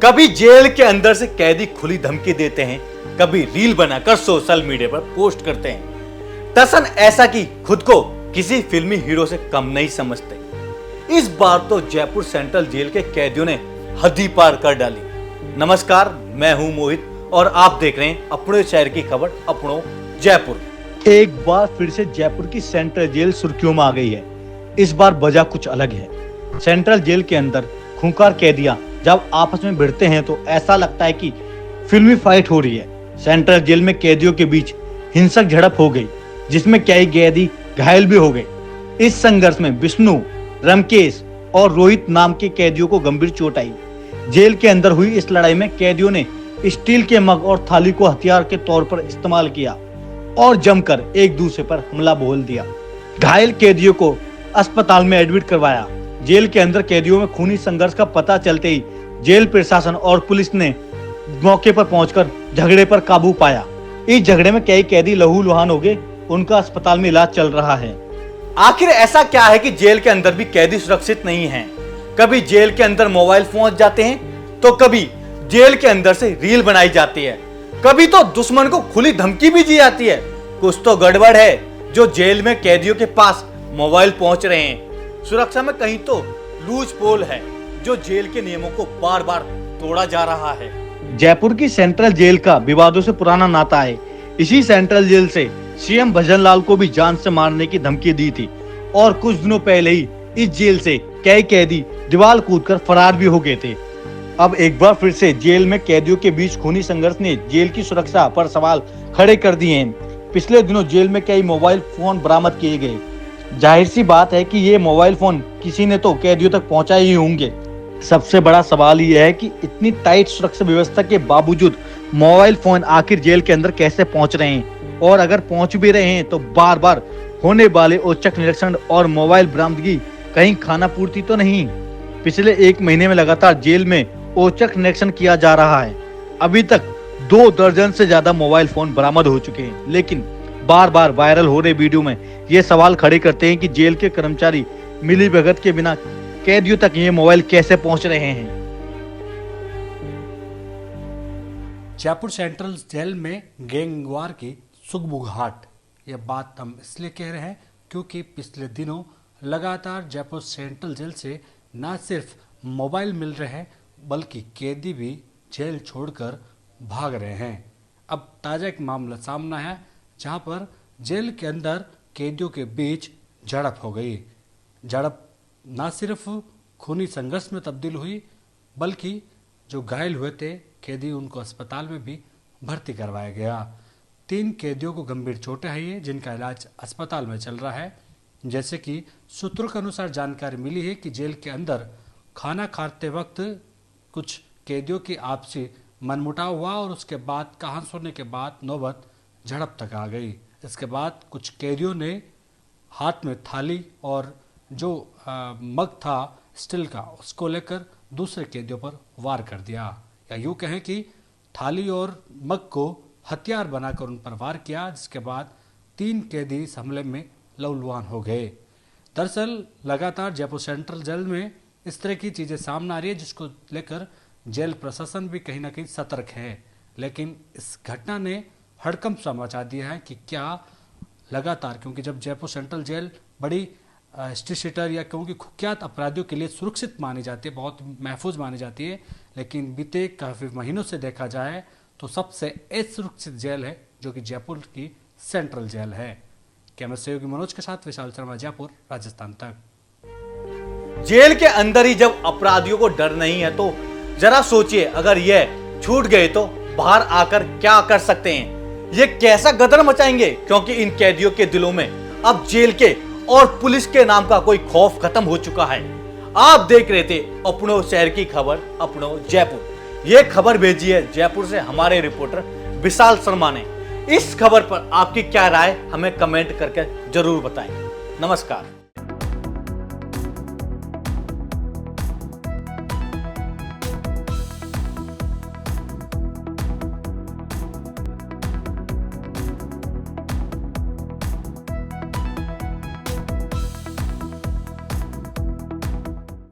कभी जेल के अंदर से कैदी खुली धमकी देते हैं, कभी रील बनाकर सोशल मीडिया पर पोस्ट करते हैं। दरअसल ऐसा कि खुद को किसी फिल्मी हीरो से कम नहीं समझते। इस बार तो जयपुर सेंट्रल जेल के कैदियों ने हद ही पार कर डाली। नमस्कार, मैं हूं मोहित और आप देख रहे हैं अपने शहर की खबर अपनों जयपुर। एक बार फिर से जयपुर की सेंट्रल जेल सुर्खियों में आ गई है। इस बार वजह कुछ अलग है। सेंट्रल जेल के अंदर खूंखार कैदियां जब आपस में भिड़ते हैं तो ऐसा लगता है कि फिल्मी फाइट हो रही है। सेंट्रल जेल में कैदियों के बीच हिंसक झड़प हो गई, जिसमें कई कैदी घायल भी हो गए। इस संघर्ष में विष्णु, रमकेश और रोहित नाम के कैदियों को गंभीर चोट आई। जेल के अंदर हुई इस लड़ाई में कैदियों ने स्टील के मग और थाली को हथियार के तौर पर इस्तेमाल किया और जमकर एक दूसरे पर हमला बोल दिया। घायल कैदियों को अस्पताल में एडमिट करवाया। जेल के अंदर कैदियों में खूनी संघर्ष का पता चलते ही जेल प्रशासन और पुलिस ने मौके पर पहुंचकर झगड़े पर काबू पाया। इस झगड़े में कई कैदी लहूलुहान हो गए। उनका अस्पताल में इलाज चल रहा है। आखिर ऐसा क्या है कि जेल के अंदर भी कैदी सुरक्षित नहीं हैं? कभी जेल के अंदर मोबाइल फोन जाते हैं तो कभी जेल के अंदर से रील बनाई जाती है, कभी तो दुश्मन को खुली धमकी भी दी जाती है। कुछ तो गड़बड़ है जो जेल में कैदियों के पास मोबाइल पहुंच रहे हैं। सुरक्षा में कहीं तो लूज पोल है जो जेल के नियमों को बार बार तोड़ा जा रहा है। जयपुर की सेंट्रल जेल का विवादों से पुराना नाता है। इसी सेंट्रल जेल से सीएम भजनलाल को भी जान से मारने की धमकी दी थी और कुछ दिनों पहले ही इस जेल से कई कैदी दीवार कूदकर फरार भी हो गए थे। अब एक बार फिर से जेल में कैदियों के बीच खूनी संघर्ष ने जेल की सुरक्षा पर सवाल खड़े कर दिए हैं। पिछले दिनों जेल में कई मोबाइल फोन बरामद किए गए। जाहिर सी बात है कि ये मोबाइल फोन किसी ने तो कैदियों तक पहुंचाए ही होंगे। सबसे बड़ा सवाल यह है कि इतनी टाइट सुरक्षा व्यवस्था के बावजूद मोबाइल फोन आखिर जेल के अंदर कैसे पहुंच रहे हैं, और अगर पहुंच भी रहे हैं तो बार बार होने वाले औचक निरीक्षण और मोबाइल बरामदगी कहीं खाना पूर्ति तो नहीं। पिछले एक महीने में लगातार जेल में औचक निरीक्षण किया जा रहा है। अभी तक 2 दर्जन से ज्यादा मोबाइल फोन बरामद हो चुके हैं, लेकिन बार बार वायरल हो रहे वीडियो में ये सवाल खड़े करते हैं कि जेल के कर्मचारी मिलीभगत के बिना कैदियों तक ये मोबाइल कैसे पहुंच रहे हैं। जयपुर सेंट्रल जेल में गैंगवार की सुगबुगाहट, यह बात हम इसलिए कह रहे हैं क्योंकि पिछले दिनों लगातार जयपुर सेंट्रल जेल से न सिर्फ मोबाइल मिल रहे हैं बल्कि कैदी भी जेल छोड़कर भाग रहे हैं। अब ताज़ा एक मामला सामने है जहां पर जेल के अंदर कैदियों के बीच झड़प हो गई। झड़प न सिर्फ खूनी संघर्ष में तब्दील हुई बल्कि जो घायल हुए थे कैदी उनको अस्पताल में भी भर्ती करवाया गया। 3 कैदियों को गंभीर चोटें आई है जिनका इलाज अस्पताल में चल रहा है। जैसे कि सूत्रों के अनुसार जानकारी मिली है कि जेल के अंदर खाना खाते वक्त कुछ कैदियों की आपसी मनमुटाव हुआ और उसके बाद कहां सुनने के बाद नौबत झड़प तक आ गई। इसके बाद कुछ कैदियों ने हाथ में थाली और जो मग था स्टील का, उसको लेकर दूसरे कैदियों पर वार कर दिया, या यूं कहें कि थाली और मग को हथियार बनाकर उन पर वार किया, जिसके बाद 3 कैदी इस हमले में लहूलुहान हो गए। दरअसल लगातार जयपुर सेंट्रल जेल में इस तरह की चीज़ें सामने आ रही है जिसको लेकर जेल प्रशासन भी कहीं ना कहीं सतर्क है। लेकिन इस घटना ने हड़कंप सा मचा दिया है कि क्या लगातार, क्योंकि जब जयपुर सेंट्रल जेल बड़ी स्ट्रीट या क्योंकि कुख्यात अपराधियों के लिए सुरक्षित मानी जाती है, बहुत महफूज मानी जाती है, लेकिन बीते काफ़ी महीनों से देखा जाए तो सबसे असुरक्षित जेल है जो कि जयपुर की सेंट्रल जेल है। कैमरा सहयोगी मनोज के साथ विशाल शर्मा, जयपुर, राजस्थान तक। जेल के अंदर ही जब अपराधियों को डर नहीं है तो जरा सोचिए अगर यह छूट गए तो बाहर आकर क्या कर सकते हैं। ये कैसा गदर मचाएंगे, क्योंकि इन कैदियों के दिलों में अब जेल के और पुलिस के नाम का कोई खौफ खत्म हो चुका है। आप देख रहे थे अपनों शहर की खबर अपनों जयपुर। ये खबर भेजी है जयपुर से हमारे रिपोर्टर विशाल शर्मा ने। इस खबर पर आपकी क्या राय हमें कमेंट करके जरूर बताएं। नमस्कार।